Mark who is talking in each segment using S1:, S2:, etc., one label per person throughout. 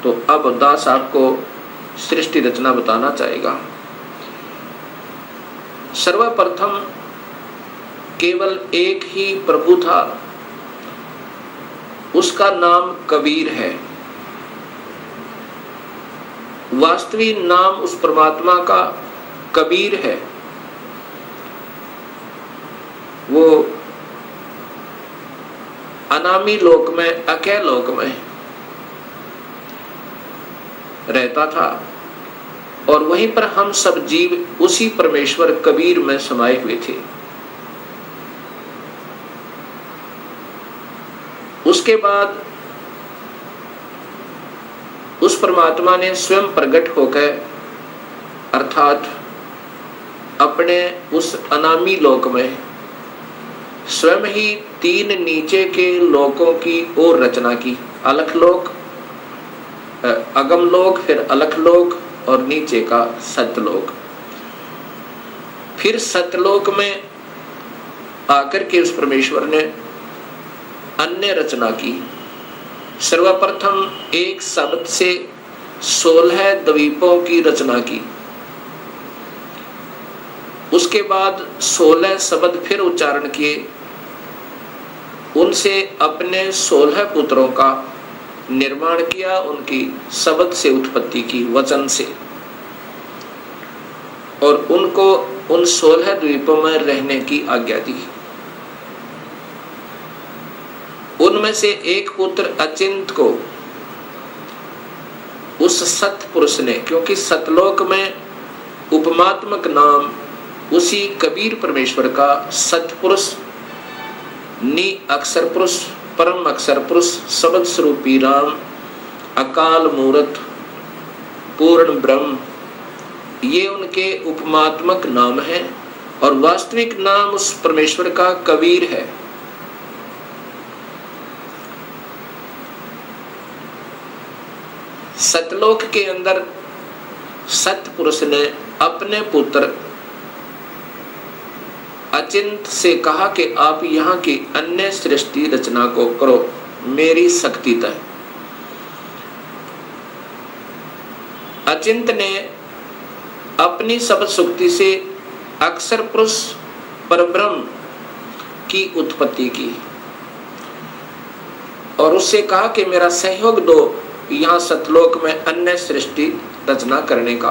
S1: तो अब दास आपको सृष्टि रचना बताना चाहेगा। सर्वप्रथम केवल एक ही प्रभु था, उसका नाम कबीर है। वास्तविक नाम उस परमात्मा का कबीर है। वो अनामी लोक में, अकय लोक में रहता था और वहीं पर हम सब जीव उसी परमेश्वर कबीर में समाये हुए थे। उसके बाद उस परमात्मा ने स्वयं प्रकट होकर अर्थात अपने उस अनामी लोक में स्वयं ही 3 नीचे के लोकों की ओर रचना की। अलख लोक, अगम लोक, फिर अलख लोक और नीचे का सतलोक। फिर सतलोक में आकर के उस परमेश्वर ने अन्य रचना की। सर्वप्रथम एक शब्द से 16 द्वीपों की रचना की। उसके बाद 16 शब्द फिर उच्चारण किए, उनसे अपने 16 पुत्रों का निर्माण किया, उनकी शब्द से उत्पत्ति की, वचन से, और उनको उन 16 द्वीपों में रहने की आज्ञा दी। उनमें से एक पुत्र अचिंत को उस सतपुरुष ने, क्योंकि सतलोक में उपमात्मक नाम उसी कबीर परमेश्वर का सतपुरुष, नि अक्षर पुरुष, परम अक्षर पुरुष, शब्द स्वरूपी राम, अकाल मूर्त, पूर्ण ब्रह्म, ये उनके उपमात्मक नाम है और वास्तविक नाम उस परमेश्वर का कबीर है। सतलोक के अंदर सतपुरुष ने अपने पुत्र अचिंत से कहा कि आप यहाँ की अन्य सृष्टि रचना को करो मेरी शक्ति तय। अचिंत ने अपनी शब्द शक्ति से अक्षर पुरुष परब्रह्म की उत्पत्ति की और उससे कहा कि मेरा सहयोग दो यहाँ सतलोक में अन्य सृष्टि रचना करने का।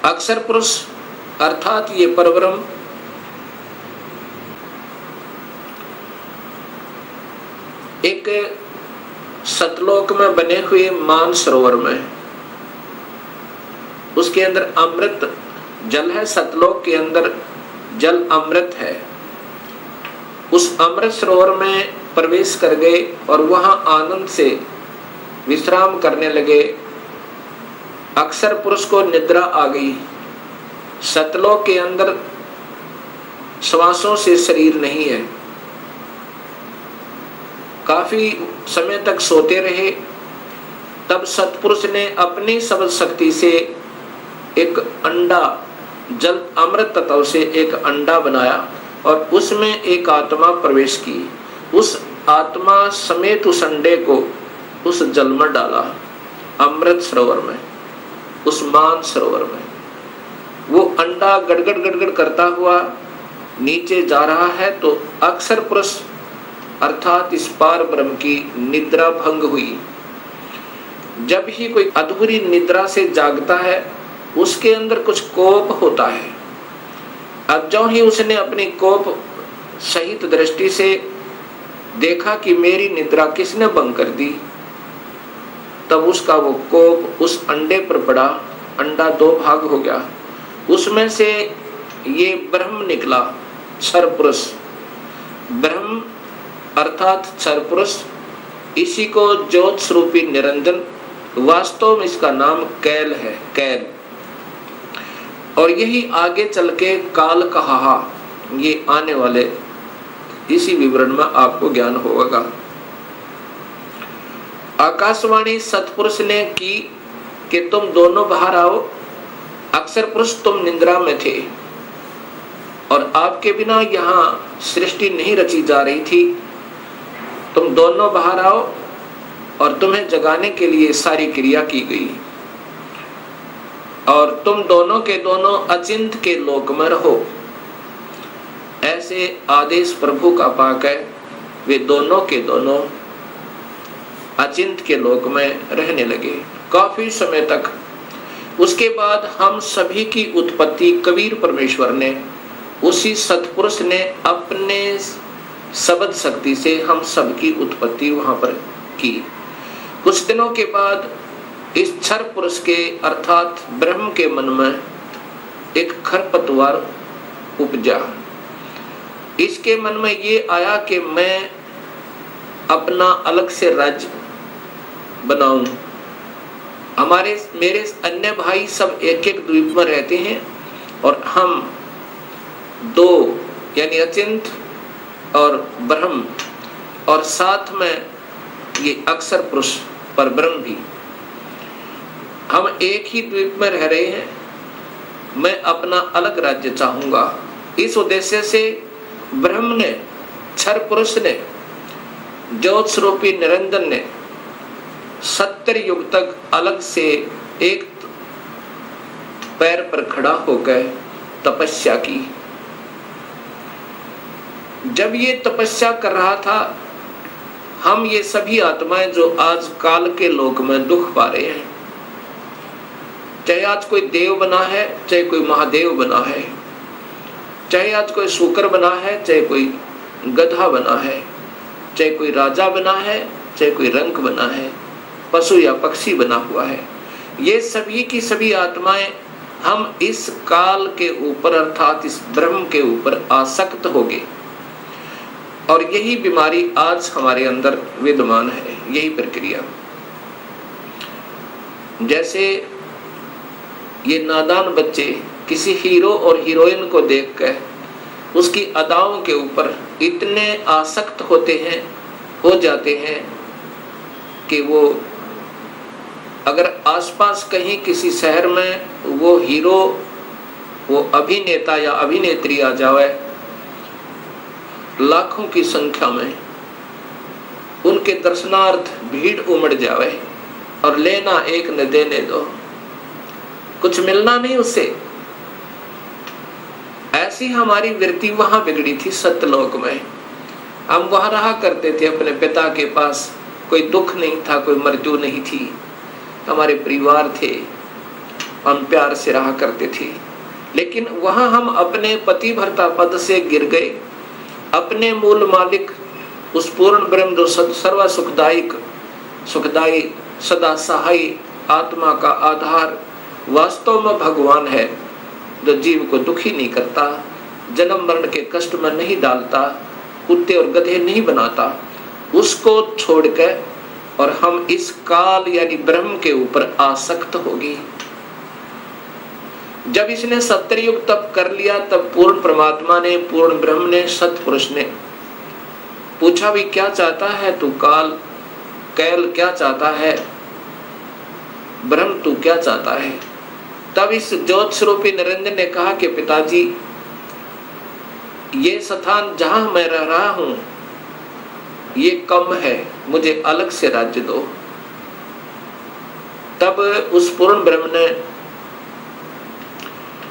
S1: अक्षर पुरुष अर्थात ये परब्रह्म एक सतलोक में बने हुए मान सरोवर में, उसके अंदर अमृत जल है। सतलोक के अंदर जल अमृत है। उस अमृत सरोवर में प्रवेश कर गए और वहां आनंद से विश्राम करने लगे। अक्षर पुरुष को निद्रा आ गई। सतलोक के अंदर श्वासों से शरीर नहीं है। काफी समय तक सोते रहे। तब सतपुरुष ने अपनी शब्द शक्ति से एक अंडा, जल अमृत तत्व से एक अंडा बनाया और उसमें एक आत्मा प्रवेश की। उस आत्मा समेत उस अंडे को उस जल में डाला, अमृत सरोवर में, उस मान सरोवर में। वो अंडा गड़गड़ गड़गड़ करता हुआ नीचे जा रहा है तो अक्षर पुरुष अर्थात इस पार ब्रह्म की निद्रा भंग हुई। जब ही कोई अधूरी निद्रा से जागता है उसके अंदर कुछ कोप होता है। अब जो ही उसने अपनी कोप सहित दृष्टि से देखा कि मेरी निद्रा किसने भंग कर दी, तब उसका वो कोप उस अंडे पर पड़ा। अंडा 2 भाग हो गया। उसमें से ये ब्रह्म निकला, क्षर पुरुष। ब्रह्म अर्थात क्षर पुरुष, इसी को ज्योत स्वरूपी निरंजन, वास्तव में इसका नाम कैल है, कैल। और यही आगे चल के काल कहा, ये आने वाले इसी विवरण में आपको ज्ञान होगा। आकाशवाणी सतपुरुष ने की कि तुम दोनों बाहर आओ। अक्षर पुरुष तुम निद्रा में थे और आपके बिना यहाँ सृष्टि नहीं रची जा रही थी। तुम दोनों बाहर आओ और तुम्हें जगाने के लिए सारी क्रिया की गई, और तुम दोनों के दोनों अचिंत के लोक में रहो। ऐसे आदेश प्रभु का पाकर वे दोनों के दोनों अचिंत के लोक में रहने लगे काफी समय तक। उसके बाद हम सभी की उत्पत्ति कबीर परमेश्वर ने, उसी सतपुरुष ने अपने शब्द शक्ति से हम सबकी उत्पत्ति वहां पर की। कुछ दिनों के बाद इस क्षर पुरुष के अर्थात ब्रह्म के मन में एक खरपतवार उपजा। इसके मन में ये आया कि मैं अपना अलग से राज्य बनाऊं। मेरे अन्य भाई सब एक एक द्वीप में रहते हैं और हम दो यानी अचिंत और ब्रह्म, और साथ में ये अक्षर पुरुष पर ब्रह्म भी, हम एक ही द्वीप में रह रहे हैं। मैं अपना अलग राज्य चाहूंगा। इस उद्देश्य से ब्रह्म ने, क्षर पुरुष ने, ज्योत स्वरूपी निरंजन ने 70 युग तक अलग से एक पैर पर खड़ा होकर तपस्या की। जब ये तपस्या कर रहा था, हम ये सभी आत्माएं जो आज काल के लोक में दुख पा रहे हैं, चाहे आज कोई देव बना है, चाहे कोई महादेव बना है, चाहे आज कोई शूकर बना है, चाहे कोई गधा बना है, चाहे कोई राजा बना है, चाहे कोई रंक बना है, पशु या पक्षी बना हुआ है, ये सभी की सभी आत्माएं हम इस काल के ऊपर अर्थात इस ब्रह्म के ऊपर आसक्त हो गए। और यही बीमारी आज हमारे अंदर विद्यमान है, यही प्रक्रिया। जैसे ये नादान बच्चे किसी हीरो और हीरोइन को देखकर उसकी अदाओं के ऊपर इतने आसक्त हो जाते हैं कि वो अगर आसपास कहीं किसी शहर में वो हीरो, वो अभिनेता या अभिनेत्री आ जाए, लाखों की संख्या में उनके दर्शनार्थ भीड़ उमड़ जाए और लेना एक न देने दो, कुछ मिलना नहीं उससे। ऐसी हमारी वृत्ति वहां बिगड़ी थी सत्यलोक में। हम वहां रहा करते थे अपने पिता के पास, कोई दुख नहीं था, कोई मृत्यु नहीं थी, हमारे परिवार थे, हम प्यार से रहा करते थे। लेकिन वहां हम अपने पति भर्ता पद से गिर गए। अपने मूल मालिक उस पूर्ण ब्रह्म जो सर्व सुखदायी सदा सहाय आत्मा का आधार वास्तव में भगवान है, जो जीव को दुखी नहीं करता, जन्म मरण के कष्ट में नहीं डालता, कुत्ते और गधे नहीं बनाता, उसको छोड़कर और हम इस काल यानी ब्रह्म के ऊपर आसक्त हो गए। जब इसने 70 युग तप कर लिया, तब पूर्ण परमात्मा ने, पूर्ण ब्रह्म ने, सतपुरुष ने पूछा भी क्या चाहता है तू कैल क्या चाहता है, ब्रह्म तू क्या चाहता है। तब इस ज्योत स्वरूपी निरंजन ने कहा कि पिताजी, ये स्थान जहां मैं रह रहा हूं ये कम है, मुझे अलग से राज्य दो। तब उस पूर्ण ब्रह्म ने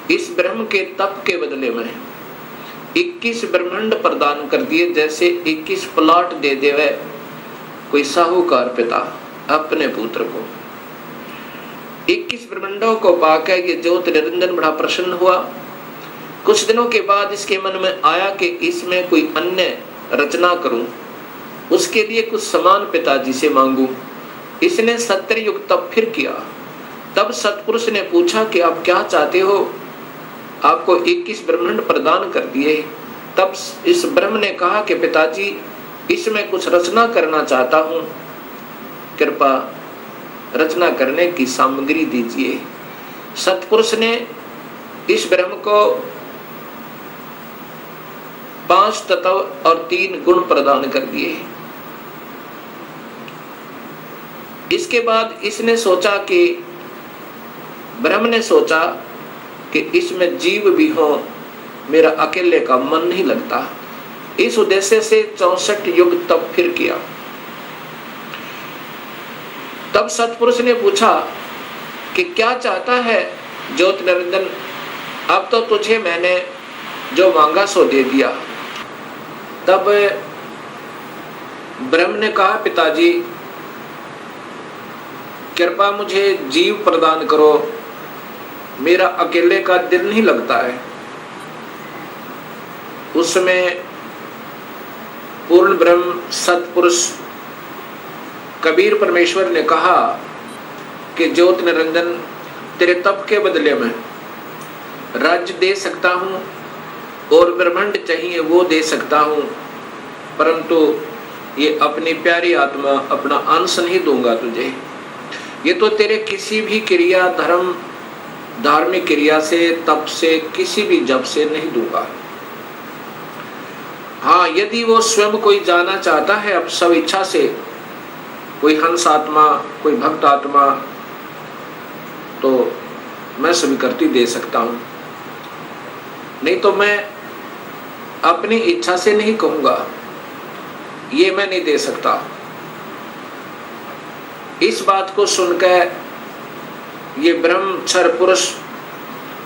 S1: इस ब्रह्म के तप के बदले में 21 ब्रह्मांड प्रदान कर दिए। जैसे 21 प्लॉट दे देवे कोई साहूकार पिता अपने पुत्र को। 21 ब्रह्मांडों को पाकर ये ज्योत निरंजन बड़ा प्रसन्न हुआ। कुछ दिनों के बाद इसके मन में आया कि इसमें कोई अन्य रचना करूं, उसके लिए कुछ समान पिताजी से मांगू। इसने 70 युग तप फिर किया। तब सतपुरुष ने पूछा कि आप क्या चाहते हो, आपको 21 ब्रह्मांड प्रदान कर दिए। तब इस ब्रह्म ने कहा कि पिताजी, इसमें कुछ रचना करना चाहता हूं, कृपा रचना करने की सामग्री दीजिए। सतपुरुष ने इस ब्रह्म को 5 तत्व और 3 गुण प्रदान कर दिए। इसके बाद इसने सोचा कि ब्रह्म ने सोचा कि इसमें जीव भी हो, मेरा अकेले का मन नहीं लगता। इस उद्देश्य से 64 युग तप फिर किया। तब सतपुरुष ने पूछा कि क्या चाहता है ज्योति निरंजन, अब तो तुझे मैंने जो मांगा सो दे दिया। तब ब्रह्म ने कहा, पिताजी कृपा मुझे जीव प्रदान करो, मेरा अकेले का दिल नहीं लगता है। उस समय पूर्ण ब्रह्म सतपुरुष कबीर परमेश्वर ने कहा कि ज्योति निरंजन, तेरे तप के बदले में राज्य दे सकता हूँ और ब्रह्मांड चाहिए वो दे सकता हूँ, परंतु ये अपनी प्यारी आत्मा, अपना अंश नहीं दूंगा तुझे। ये तो तेरे किसी भी क्रिया, धर्म, धार्मिक क्रिया से, तप से, किसी भी जप से नहीं दूंगा। हाँ, यदि वो स्वयं कोई जाना चाहता है अब सब इच्छा से, कोई हंस आत्मा, कोई भक्त आत्मा, तो मैं स्वीकृति दे सकता हूं, नहीं तो मैं अपनी इच्छा से नहीं कहूंगा, ये मैं नहीं दे सकता। इस बात को सुनकर ये ब्रह्मक्षर पुरुष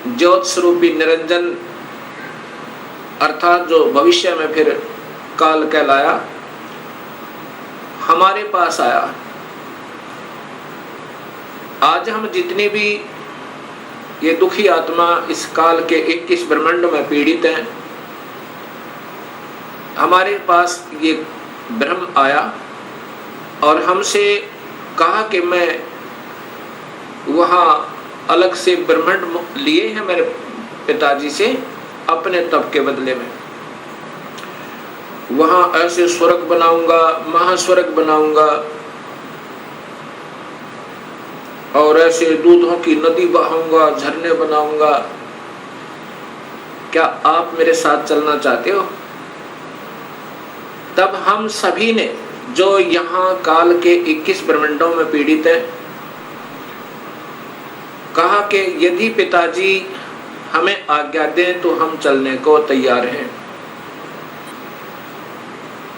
S1: ज्योत स्वरूपी निरंजन, अर्थात जो भविष्य में फिर काल कहलाया, हमारे पास आया। आज हम जितने भी ये दुखी आत्मा इस काल के 21 ब्रह्मांड में पीड़ित हैं, हमारे पास ये ब्रह्म आया और हमसे कहा कि मैं वहाँ अलग से ब्रह्मांड लिए हैं मेरे पिताजी से अपने तप के बदले में। वहाँ ऐसे स्वर्ग बनाऊंगा, महास्वर्ग बनाऊंगा और ऐसे दूधों की नदी बहाऊंगा, झरने बनाऊंगा। क्या आप मेरे साथ चलना चाहते हो? तब हम सभी ने, जो यहाँ काल के 21 ब्रह्मांडों में पीड़ित है, कहा कि यदि पिताजी हमें आज्ञा दें तो हम चलने को तैयार हैं।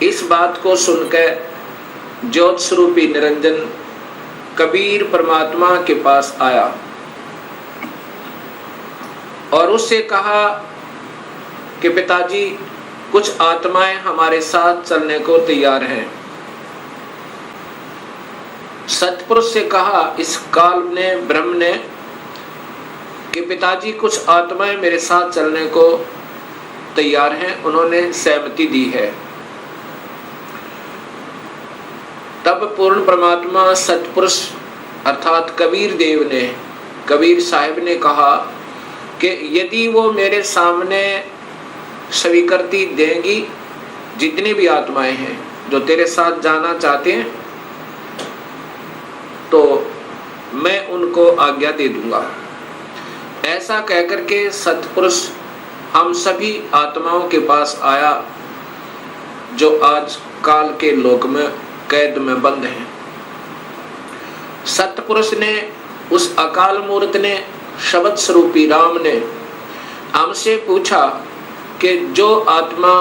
S1: इस बात को सुनकर ज्योत स्वरूपी निरंजन कबीर परमात्मा के पास आया और उससे कहा कि पिताजी, कुछ आत्माएं हमारे साथ चलने को तैयार हैं। सतपुरुष से कहा इस काल ने, ब्रह्म ने, कि पिताजी कुछ आत्माएं मेरे साथ चलने को तैयार हैं, उन्होंने सहमति दी है। तब पूर्ण परमात्मा सतपुरुष अर्थात कबीर देव ने, कबीर साहिब ने कहा कि यदि वो मेरे सामने स्वीकृति देंगी, जितनी भी आत्माएं हैं जो तेरे साथ जाना चाहते हैं, तो मैं उनको आज्ञा दे दूंगा। ऐसा कहकर के सतपुरुष हम सभी आत्माओं के पास आया जो आज काल के लोक में कैद में बंद हैं। सतपुरुष ने, उस अकाल मूर्त ने, शब्द स्वरूपी राम ने हमसे पूछा कि जो आत्मा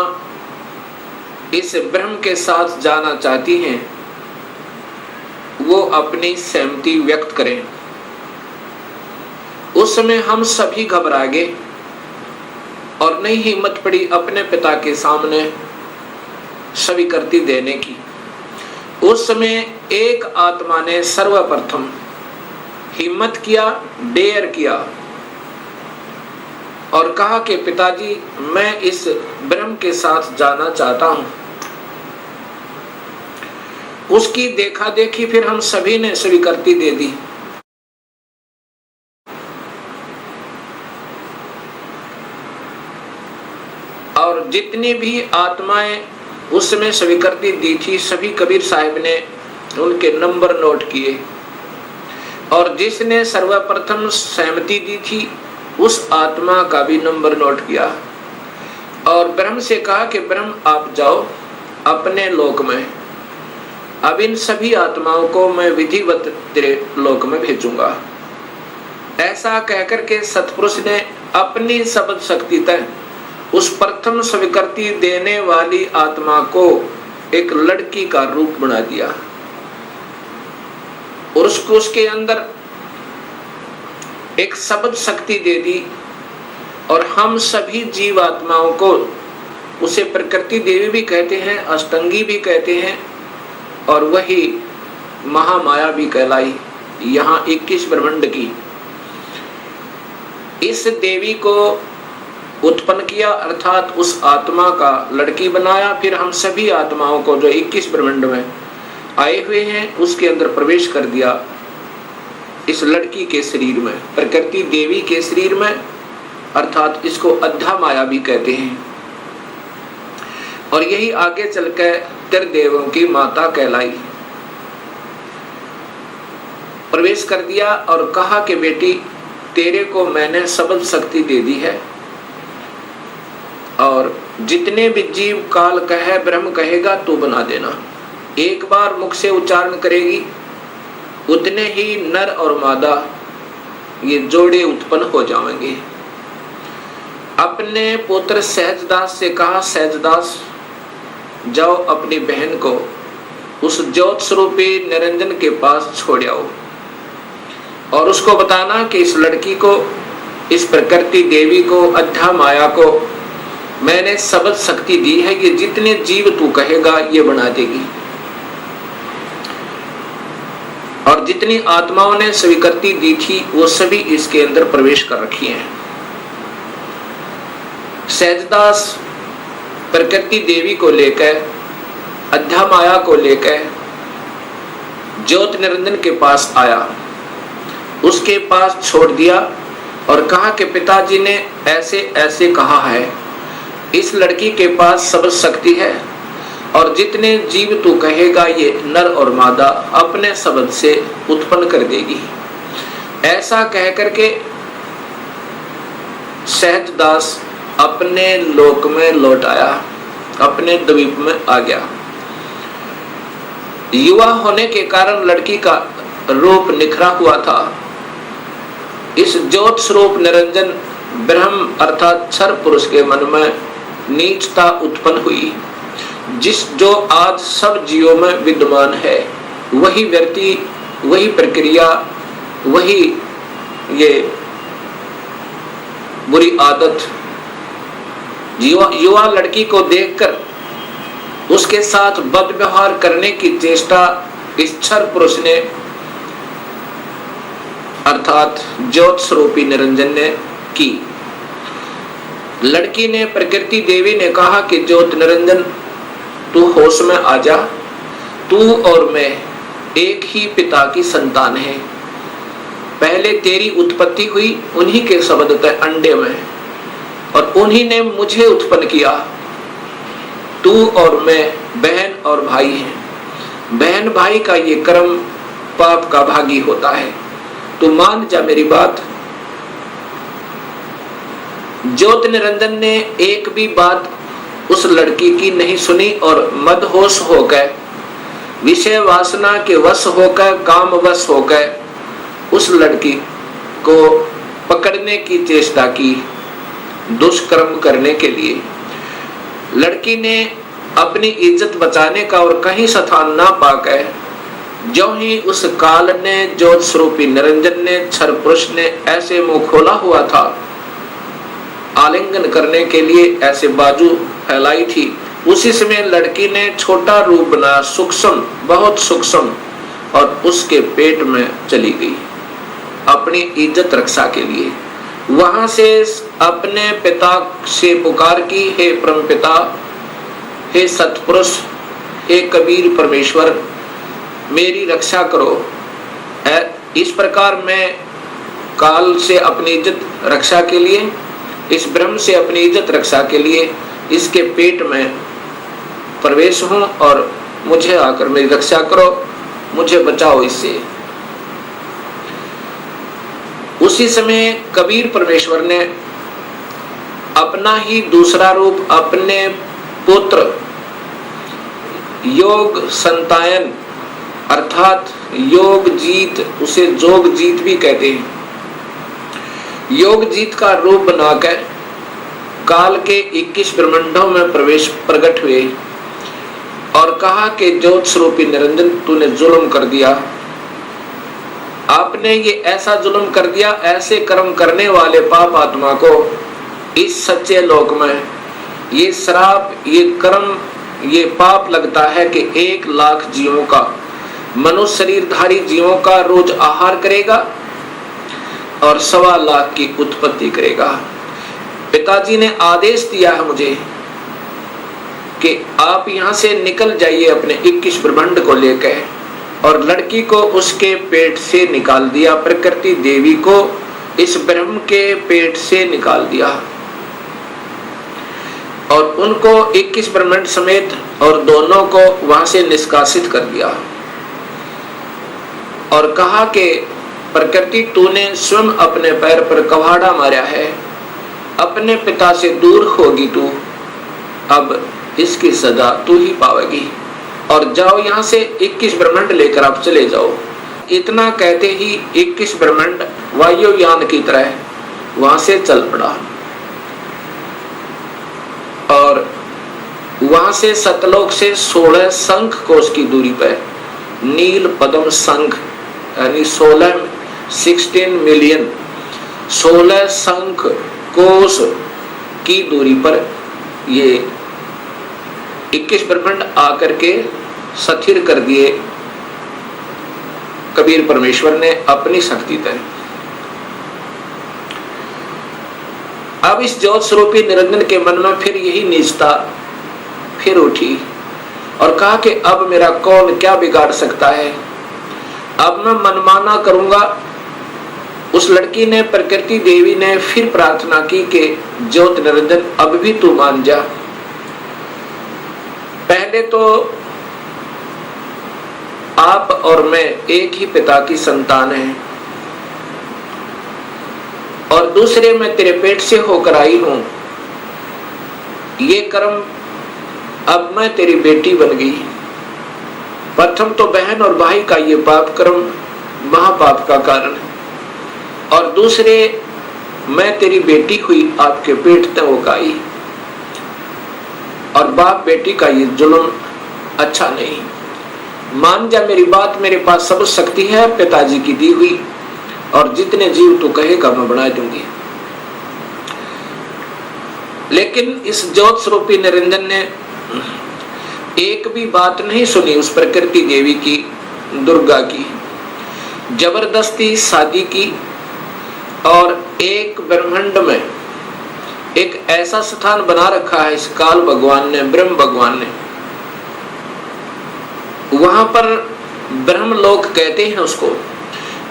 S1: इस ब्रह्म के साथ जाना चाहती हैं वो अपनी सहमति व्यक्त करें। उस समय हम सभी घबरा गए और नहीं हिम्मत पड़ी अपने पिता के सामने स्वीकृति देने की। उस समय एक आत्मा ने सर्वप्रथम हिम्मत किया, डेयर किया और कहा कि पिताजी, मैं इस ब्रह्म के साथ जाना चाहता हूं। उसकी देखा देखी फिर हम सभी ने स्वीकृति दे दी। और जितनी भी आत्माएं उस समय स्वीकृति दी थी, सभी कबीर साहिब ने उनके नंबर नोट किए और जिसने सर्वप्रथम सहमति दी थी उस आत्मा का भी नंबर नोट किया और ब्रह्म से कहा कि ब्रह्म आप जाओ अपने लोक में, अब इन सभी आत्माओं को मैं विधिवत तेरे लोक में भेजूंगा। ऐसा कहकर के सतपुरुष ने अपनी शब्द शक्ति तय उस प्रथम स्वीकृति देने वाली आत्मा को एक लड़की का रूप बना दिया और उसको उसके अंदर एक शब्द शक्ति दे दी, और हम सभी जीवात्माओं को, उसे प्रकृति देवी भी कहते हैं, अष्टंगी भी कहते हैं, और वही महामाया भी कहलाई। यहाँ 21 ब्रह्मांड की इस देवी को उत्पन्न किया, अर्थात उस आत्मा का लड़की बनाया। फिर हम सभी आत्माओं को जो 21 ब्रह्मांड में आए हुए हैं उसके अंदर प्रवेश कर दिया, इस लड़की के शरीर में, प्रकृति देवी के शरीर में, अर्थात इसको अध्या माया भी कहते हैं। और यही आगे चलकर त्रिदेवों की माता कहलाई। प्रवेश कर दिया और कहा कि बेटी, तेरे को मैंने शब्द शक्ति दे दी है, और जितने भी जीव काल कहे ब्रह्म कहेगा तो बना देना। एक बार मुख से उच्चारण करेगी, उतने ही नर और मादा ये जोड़े उत्पन्न हो जाएंगे। अपने पुत्र सहजदास से कहा, सहजदास जाओ अपनी बहन को उस ज्योत स्वरूपी निरंजन के पास छोड़ आओ, और उसको बताना कि इस लड़की को, इस प्रकृति देवी को, अध्या माया को मैंने शब्द शक्ति दी है, ये जितने जीव तू कहेगा ये बना देगी। और जितनी आत्माओं ने स्वीकृति दी थी वो सभी इसके अंदर प्रवेश कर रखी हैं। सहजदास प्रकृति देवी को लेकर, अध्या माया को लेकर ज्योत निरंजन के पास आया, उसके पास छोड़ दिया और कहा कि पिताजी ने ऐसे ऐसे कहा है, इस लड़की के पास शब्द शक्ति है, और जितने जीव तू कहेगा ये नर और मादा अपने शब्द से उत्पन्न कर देगी। ऐसा कह करके सहजदास अपने लोक में लौट आया, अपने द्वीप में आ गया। युवा होने के कारण लड़की का रूप निखरा हुआ था। इस ज्योत स्वरूप निरंजन ब्रह्म अर्थात क्षर पुरुष के मन में नीचता उत्पन्न हुई, जो आज सब जीवों में विद्यमान है। वही व्यक्ति, वही प्रक्रिया, वही ये बुरी आदत युवा लड़की को देखकर उसके साथ बद व्यवहार करने की चेष्टा इस क्षर पुरुष ने अर्थात ज्योत स्वरूपी निरंजन ने की। लड़की ने, प्रकृति देवी ने कहा कि ज्योत निरंजन तू होश में आ जा, तू और मैं एक ही पिता की संतान है। पहले तेरी उत्पत्ति हुई उन्हीं के शब्द थे अंडे में, और उन्हीं ने मुझे उत्पन्न किया। तू और मैं बहन और भाई हैं। बहन भाई का ये कर्म पाप का भागी होता है, तू मान जा मेरी बात। ज्योत निरंजन ने एक भी बात उस लड़की की नहीं सुनी और मदहोश होकर, विषय वासना के वश होकर, काम वश होकर उस लड़की को पकड़ने की चेष्टा की, दुष्कर्म करने के लिए। लड़की ने अपनी इज्जत बचाने का और कहीं स्थान ना पाकर, जो ही उस काल ने, ज्योत स्वरूपी निरंजन ने, क्षर पुरुष ने ऐसे मुंह खोला हुआ था आलिंगन करने के लिए, ऐसे बाजू फैलाई थी, उसी समय लड़की ने छोटा रूप बनाया, सूक्ष्म, बहुत सूक्ष्म, और उसके पेट में चली गई अपनी इज्जत रक्षा के लिए। वहां से अपने पिता से पुकार की, हे परम पिता, हे सतपुरुष, हे कबीर परमेश्वर, मेरी रक्षा करो। इस प्रकार मैं काल से अपनी इज्जत रक्षा के लिए, इस ब्रह्म से अपनी इज्जत रक्षा के लिए इसके पेट में प्रवेश हूं, और मुझे आकर मेरी रक्षा करो, मुझे बचाओ इससे। उसी समय कबीर परमेश्वर ने अपना ही दूसरा रूप अपने पुत्र योग संतायन अर्थात योग जीत, उसे जोग जीत भी कहते हैं, योग जीत का रूप बनाकर काल के 21 ब्रह्मांडों में प्रकट हुए और कहा कि ज्योत स्वरूपी निरंजन, तूने जुल्म कर दिया, आपने ये ऐसा जुल्म कर दिया, ऐसे कर्म करने वाले पाप आत्मा को इस सच्चे लोक में ये श्राप, ये कर्म, ये पाप लगता है कि 1 लाख जीवों का, मनुष्य शरीरधारी जीवों का रोज आहार करेगा और 1.25 लाख की उत्पत्ति करेगा। पिताजी ने आदेश दिया है मुझे कि आप यहां से निकल जाइए अपने 21 ब्रह्मांड को लेकर, और लड़की को उसके पेट से निकाल दिया, प्रकृति देवी को इस ब्रह्म के पेट से निकाल दिया और उनको 21 ब्रह्मांड समेत और दोनों को वहां से निष्कासित कर दिया और कहा कि प्रकृति, तूने स्वयं अपने पैर पर कवाड़ा मारा है, अपने पिता से दूर होगी तू, अब इसकी सजा तू ही पावेगी और जाओ यहां से 21 ब्रह्मांड लेकर आप चले जाओ। इतना कहते ही 21 ब्रह्मांड वायुयान की तरह वहां से चल पड़ा और वहां से सतलोक से 16 शंख कोश की दूरी पर नील पद्म शंख यानी 16 मिलियन 16 शंख कोश की दूरी पर ये 21 ब्रह्मांड आकर के स्थिर कर दिए कबीर परमेश्वर ने अपनी शक्ति तय। अब इस ज्योत स्वरूपी निरंजन के मन में फिर यही नीचता फिर उठी और कहा कि अब मेरा कौन क्या बिगाड़ सकता है, अब मैं मनमाना करूंगा। उस लड़की ने, प्रकृति देवी ने फिर प्रार्थना की कि ज्योत निरंजन अब भी तू मान जा। पहले तो आप और मैं एक ही पिता की संतान हैं और दूसरे मैं तेरे पेट से होकर आई हूं, ये कर्म अब मैं तेरी बेटी बन गई। प्रथम तो बहन और भाई का ये पाप कर्म महापाप का कारण है और दूसरे मैं तेरी बेटी हुई, आपके पेट तक होकर आई और बाप बेटी का ये जुल्म अच्छा नहीं। मान जा मेरी बात, मेरे पास सब शक्ति है पिताजी की दी हुई और जितने जीव तू कहेगा मैं बना दूंगी। लेकिन इस ज्योत स्वरूपी निरंजन ने एक भी बात नहीं सुनी उस प्रकृति देवी की, दुर्गा की। जबरदस्ती शादी की और एक ब्रह्मांड में एक ऐसा स्थान बना रखा है इस काल भगवान ने, ब्रह्म भगवान ने। वहां पर ब्रह्मलोक कहते हैं उसको।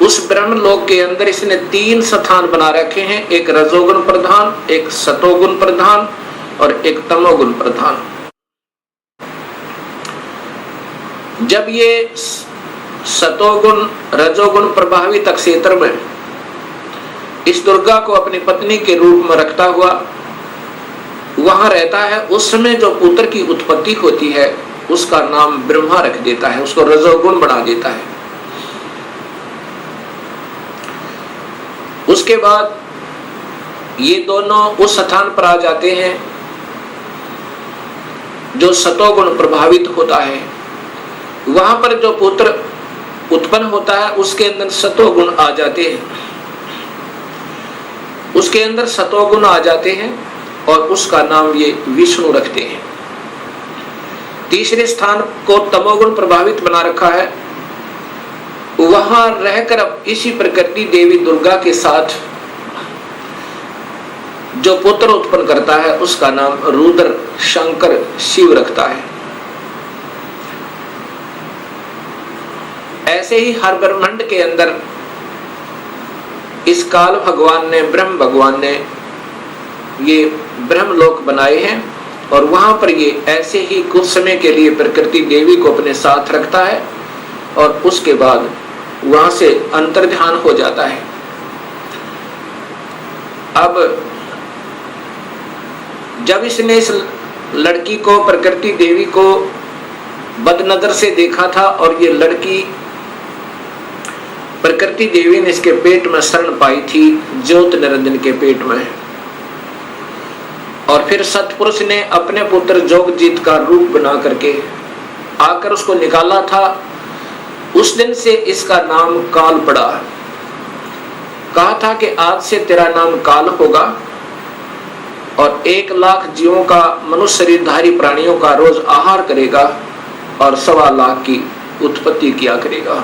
S1: उस ब्रह्मलोक के अंदर इसने 3 स्थान बना रखे हैं, एक रजोगुण प्रधान, एक सतोगुण प्रधान और एक तमोगुण प्रधान। जब ये सतोगुण रजोगुण प्रभावित क्षेत्र में इस दुर्गा को अपनी पत्नी के रूप में रखता हुआ वहां रहता है, उस समय जो पुत्र की उत्पत्ति होती है उसका नाम ब्रह्मा रख देता है, उसको रजोगुण बना देता है। उसके बाद ये दोनों उस स्थान पर आ जाते हैं जो सतोगुण प्रभावित होता है। वहां पर जो पुत्र उत्पन्न होता है उसके अंदर सतोगुण आ जाते हैं, उसके अंदर सतोगुण आ जाते हैं और उसका नाम ये विष्णु रखते हैं। तीसरे स्थान को तमोगुण प्रभावित बना रखा है, वहां रहकर अब इसी प्रकृति देवी दुर्गा के साथ जो पुत्र उत्पन्न करता है उसका नाम रुद्र शंकर शिव रखता है। ऐसे ही हर ब्रह्मांड के अंदर इस काल भगवान ने, ब्रह्म भगवान ने ये ब्रह्मलोक बनाए हैं और वहां पर ये ऐसे ही कुछ समय के लिए प्रकृति देवी को अपने साथ रखता है और उसके बाद वहां से अंतर्ध्यान हो जाता है। अब जब इसने इस लड़की को, प्रकृति देवी को बदनजर से देखा था और ये लड़की प्रकृति देवी ने इसके पेट में शरण पाई थी, ज्योत निरंजन के पेट में, और फिर सतपुरुष ने अपने पुत्र जोगजीत का रूप बना करके आकर उसको निकाला था उस दिन से इसका नाम काल पड़ा। कहा था कि आज से तेरा नाम काल होगा और 1,00,000 जीवों का, मनुष्य शरीरधारी प्राणियों का रोज आहार करेगा और 1,25,000 की उत्पत्ति किया करेगा।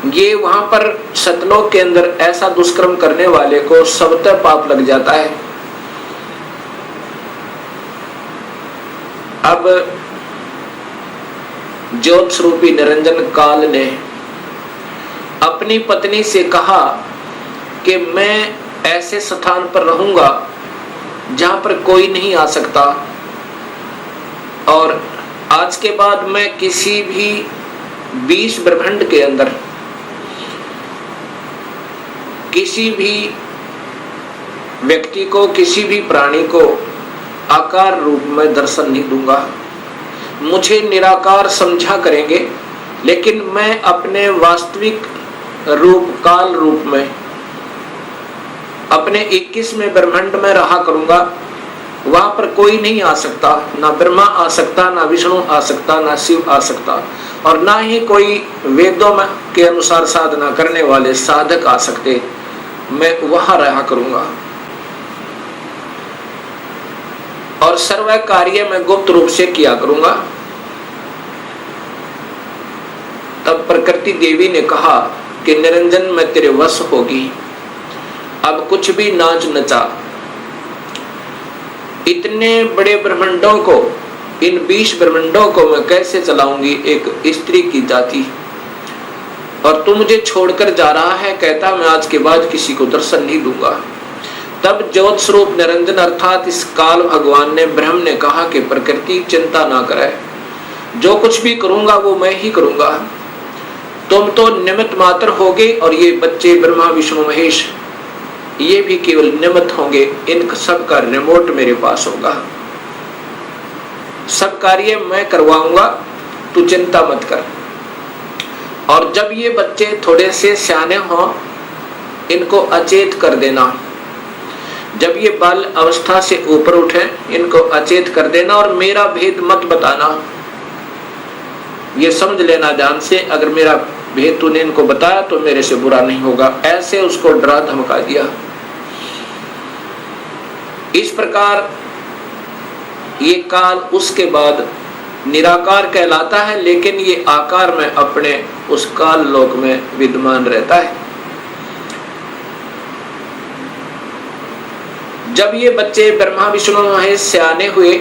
S1: ये वहां पर सतलोक के अंदर ऐसा दुष्कर्म करने वाले को सबतः पाप लग जाता है। अब ज्योत स्वरूपी निरंजन काल ने अपनी पत्नी से कहा कि मैं ऐसे स्थान पर रहूंगा जहां पर कोई नहीं आ सकता और आज के बाद मैं किसी भी 20 ब्रह्मांड के अंदर किसी भी व्यक्ति को, किसी भी प्राणी को आकार रूप में दर्शन नहीं दूंगा। मुझे निराकार समझा करेंगे, लेकिन मैं अपने वास्तविक रूप, काल रूप में अपने 21वें ब्रह्मांड में रहा करूंगा। वहां पर कोई नहीं आ सकता, ना ब्रह्मा आ सकता, ना विष्णु आ सकता, ना शिव आ सकता और ना ही कोई वेदों में के अनुसार साधना करने वाले साधक आ सकते। मैं वहां रहा करूंगा और सर्व कार्य में गुप्त रूप से किया करूंगा। तब प्रकृति देवी ने कहा कि निरंजन मैं तेरे वश होगी, अब कुछ भी नाच नचा। इतने बड़े ब्रह्मांडों को, इन 20 ब्रह्मांडों को मैं कैसे चलाऊंगी एक स्त्री की जाति, और तू मुझे छोड़कर जा रहा है। कहता मैं आज के बाद किसी को दर्शन नहीं दूंगा। तब ज्योत स्वरूप निरंजन अर्थात इस काल भगवान ने, ब्रह्म ने कहा कि प्रकृति चिंता ना करे, जो कुछ भी करूंगा वो मैं ही करूंगा। तुम तो निमित्त मात्र होगे और ये बच्चे ब्रह्मा विष्णु महेश ये भी केवल निमित्त होंगे। इन सब का रिमोट मेरे पास होगा, सब कार्य मैं करवाऊंगा, तू चिंता मत कर। और जब ये बच्चे थोड़े से सियाने हों, इनको अचेत कर देना। जब ये बाल अवस्था से ऊपर उठे, इनको अचेत कर देना और मेरा भेद मत बताना। ये समझ लेना ध्यान से, अगर मेरा भेद तूने इनको बताया तो मेरे से बुरा नहीं होगा। ऐसे उसको डरा धमका दिया। इस प्रकार ये काल उसके बाद निराकार कहलाता है, लेकिन ये आकार में अपने उस काल लोक में विद्यमान रहता है। जब ये बच्चे ब्रह्मा विष्णु महेश सियाने हुए,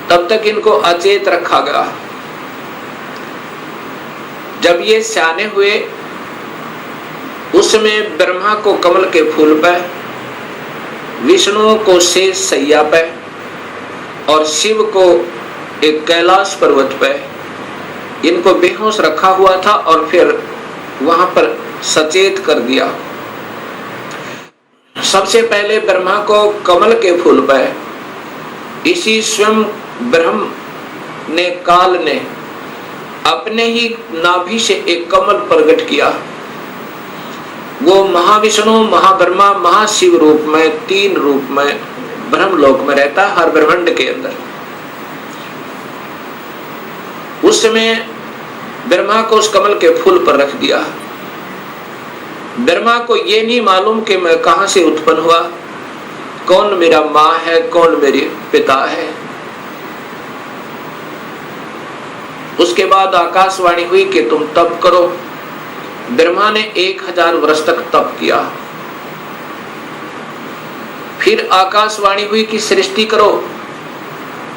S1: तब तक इनको अचेत रखा गया। जब ये सियाने हुए, उसमें ब्रह्मा को कमल के फूल पर, विष्णु को शेष सैया पे और शिव को एक कैलाश पर्वत पे इनको बेहोश रखा हुआ था और फिर वहां पर सचेत कर दिया। सबसे पहले ब्रह्मा को कमल के फूल पे इसी स्वयं ब्रह्म ने, काल ने अपने ही नाभि से एक कमल प्रकट किया। वो महाविष्णु, महाब्रह्मा, महाशिव रूप में, 3 रूप में ब्रह्मलोक में रहता है हर ब्रह्मांड के अंदर। उस समय ब्रह्मा को उस कमल के फूल पर रख दिया। ब्रह्मा को ये नहीं मालूम कि मैं कहां से उत्पन्न हुआ, कौन मेरा माँ है, कौन मेरे पिता है। उसके बाद आकाशवाणी हुई कि तुम तप करो। ब्रह्मा ने 1000 वर्ष तक तप किया। फिर आकाशवाणी हुई कि सृष्टि करो।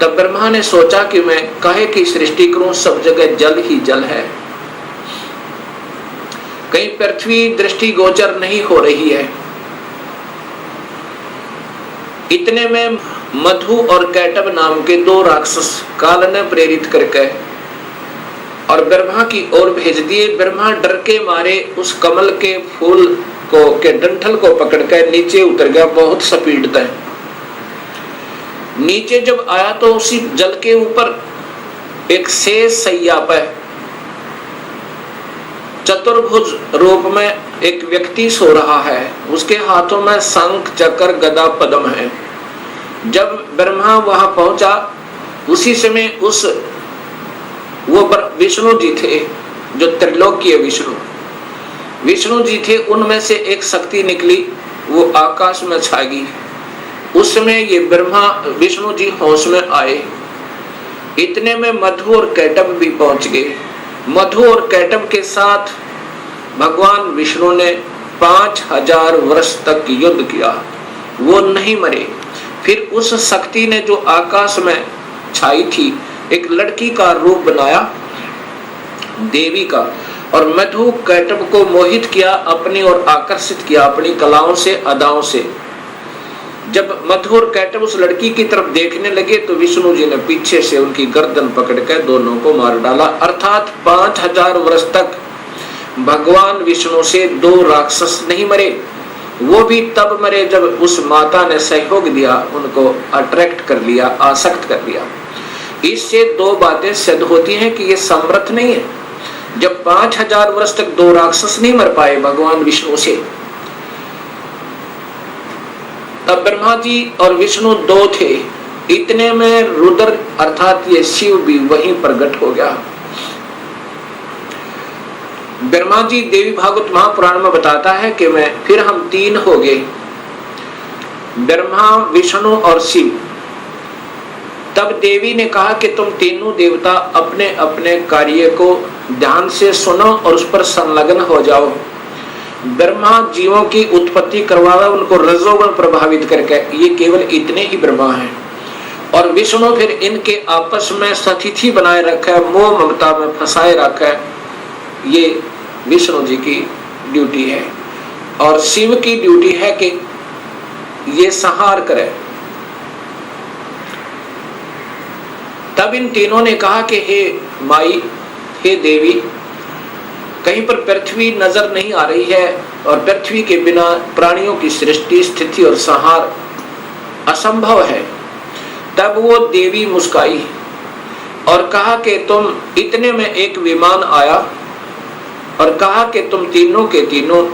S1: तब ब्रह्मा ने सोचा कि मैं काहे की सृष्टि करूं, सब जगह जल ही जल है, कहीं पृथ्वी दृष्टि गोचर नहीं हो रही है। इतने में मधु और कैटब नाम के 2 राक्षस काल ने प्रेरित करके और ब्रह्मा की ओर भेज दिए। ब्रह्मा डर के मारे उस कमल के फूल को के डंठल को पकड़कर नीचे उतर गया, बहुत स्पीड से। नीचे जब आया तो उसी जल के ऊपर एक शेष सैया पर चतुर्भुज रूप में एक व्यक्ति सो रहा है। उसके हाथों में शंख, चक्र, गदा, पद्म है। जब ब्रह्मा वहां पहुंचा, उसी समय उस वो विष्णु जी थे, जो त्रिलोकीय विष्णु जी थे। उनमें से एक शक्ति निकली, वो आकाश में छा गई। उस समय ये ब्रह्मा विष्णु जी होश में आए। इतने में मधु और कैटभ भी पहुंच गए। मधु और कैटभ के साथ भगवान विष्णु ने 5000 वर्ष तक युद्ध किया, वो नहीं मरे। फिर उस शक्ति ने जो आकाश में छाई थी, एक लड़की का रूप बनाया, देवी का, और मधु कैटभ को मोहित किया, अपनी ओर आकर्षित किया अपनी कलाओं से, अदाओं से। जब मधु और कैटभ उस लड़की की तरफ देखने लगे तो विष्णु जी ने पीछे से उनकी गर्दन पकड़कर दोनों को मार डाला। अर्थात 5000 वर्ष तक भगवान विष्णु से 2 राक्षस नहीं मरे। वो भी तब मरे जब उस माता ने सहयोग दिया, उनको अट्रैक्ट कर लिया, आसक्त कर लिया। इससे 2 बातें सिद्ध होती हैं कि ये समर्थ नहीं है। जब 5000 वर्ष तक 2 राक्षस नहीं मर पाए भगवान विष्णु से, तब ब्रह्मा जी और विष्णु 2 थे। इतने में रुद्र अर्थात ये शिव भी वहीं प्रकट हो गया। ब्रह्मा जी देवी भागवत महापुराण में बताता है कि फिर हम 3 हो गए, ब्रह्मा, विष्णु और शिव। तब देवी ने कहा कि तुम तीनों देवता अपने अपने कार्य को ध्यान से सुनो और उस पर संलग्न हो जाओ। ब्रह्मा जीवों की उत्पत्ति करवावे, उनको रजोगुण प्रभावित करके, ये केवल इतने ही ब्रह्मा हैं। और विष्णु फिर इनके आपस में सतिथि बनाए रखा है, मोह ममता में फंसाए रखा है। ये विष्णु जी की ड्यूटी है। और शिव की ड्यूटी है कि ये संहार करे। तब इन तीनों ने कहा कि हे माई, हे देवी, कहीं पर पृथ्वी नजर नहीं आ रही है और पृथ्वी के बिना प्राणियों की सृष्टि, स्थिति और संहार असंभव है। तब वो देवी मुस्काई और कहा कि तुम, इतने में एक विमान आया और कहा कि तुम तीनों के तीनों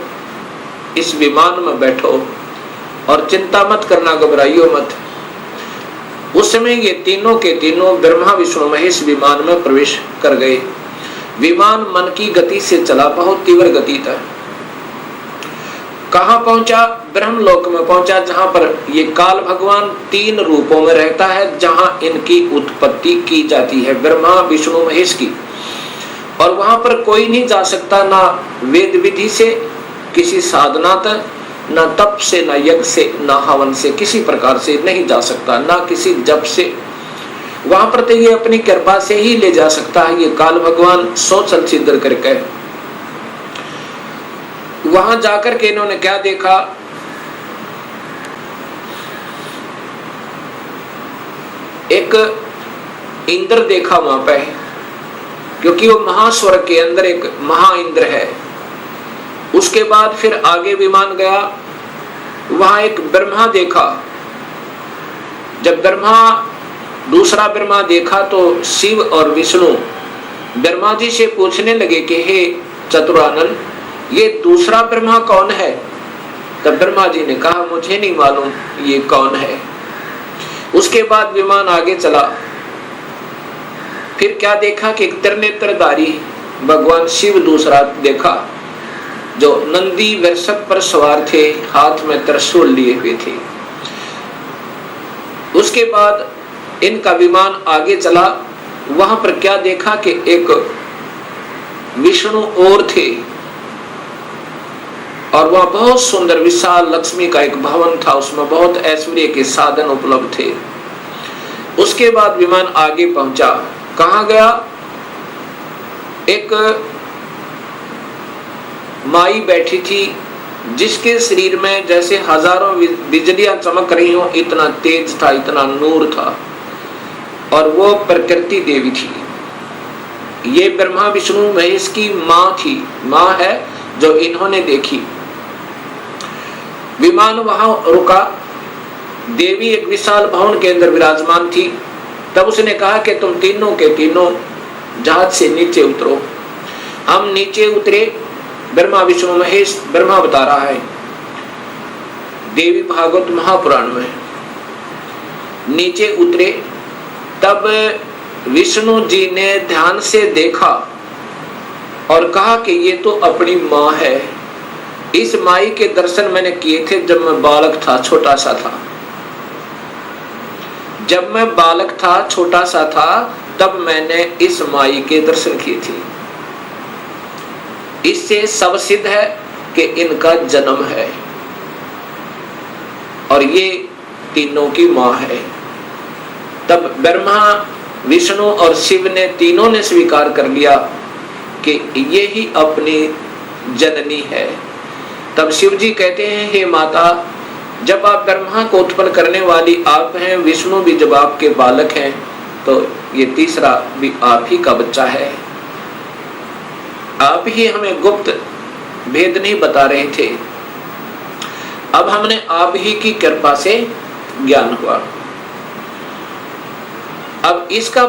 S1: इस विमान में बैठो और चिंता मत करना, घबराइयो मत। उस समय ये तीनों के तीनों ब्रह्मा विष्णु महेश विमान में प्रवेश कर गए। विमान मन की गति से चला, बहुत तीव्र गति था। कहां पहुंचा? ब्रह्मलोक में पहुंचा, जहां पर ये काल भगवान 3 रूपों में रहता है, जहां इनकी उत्पत्ति की जाती है, ब्रह्मा विष्णु महेश की। और वहां पर कोई नहीं जा सकता, ना वेद विधि से, किसी साधना तक, ना तप से, ना यज्ञ से, ना हवन से, किसी प्रकार से नहीं जा सकता, ना किसी जप से। वहां पर तो ये अपनी कृपा से ही ले जा सकता है, ये काल भगवान सोचल सिद्ध करके। वहां जाकर के इन्होंने क्या देखा? एक इंद्र देखा वहां पे, क्योंकि वो महास्वर्ग के अंदर एक महा इंद्र है। उसके बाद फिर आगे विमान गया, वहां एक ब्रह्मा देखा। जब दूसरा ब्रह्मा देखा तो शिव और विष्णु ब्रह्मा जी से पूछने लगे कि हे चतुरानन, ये दूसरा ब्रह्मा कौन है? तब ब्रह्मा जी ने कहा, मुझे नहीं मालूम ये कौन है। उसके बाद विमान आगे चला। फिर क्या देखा कि एक त्रिनेत्रधारी भगवान शिव दूसरा देखा, जो नंदी वृषभ पर सवार थे, हाथ में त्रिशूल लिए हुए थे। उसके बाद इनका विमान आगे चला। वहां पर क्या देखा कि एक विष्णु और थे, और वहां बहुत सुंदर विशाल लक्ष्मी का एक भवन था, उसमें बहुत ऐश्वर्य के साधन उपलब्ध थे। उसके बाद विमान आगे पहुंचा। कहां गया? एक माई बैठी थी, जिसके शरीर में जैसे हजारों बिजलियां चमक रही हो, इतना तेज था, इतना नूर था, और वो प्रकृति देवी थी। ये ब्रह्मा विष्णु महेश की माँ थी, माँ है जो इन्होंने देखी। विमान वहां रुका। देवी एक विशाल भवन के अंदर विराजमान थी। तब उसने कहा कि तुम तीनों के तीनों जहाज से नीचे उतरो। हम नीचे उतरे। ब्रह्मा विष्णु महेश, ब्रह्मा बता रहा है देवी भागवत महापुराण में, नीचे उतरे। तब विष्णु जी ने ध्यान से देखा और कहा कि ये तो अपनी माँ है। इस माई के दर्शन मैंने किए थे जब मैं बालक था, छोटा सा था। जब मैं बालक था, छोटा सा था, तब मैंने इस माई के दर्शन किए थे। इससे सब सिद्ध है कि इनका जन्म है और ये तीनों की मां है। तब ब्रह्मा, विष्णु और शिव ने तीनों ने स्वीकार कर लिया कि ये ही अपनी जननी है। तब शिव जी कहते हैं, हे माता, जब आप ब्रह्मा को उत्पन्न करने वाली आप हैं, विष्णु भी जब आपके बालक हैं, तो ये तीसरा भी आप ही का बच्चा है। आप ही हमें गुप्त भेद नहीं बता रहे थे, अब हमने आप ही की कृपा से ज्ञान हुआ। अब इसका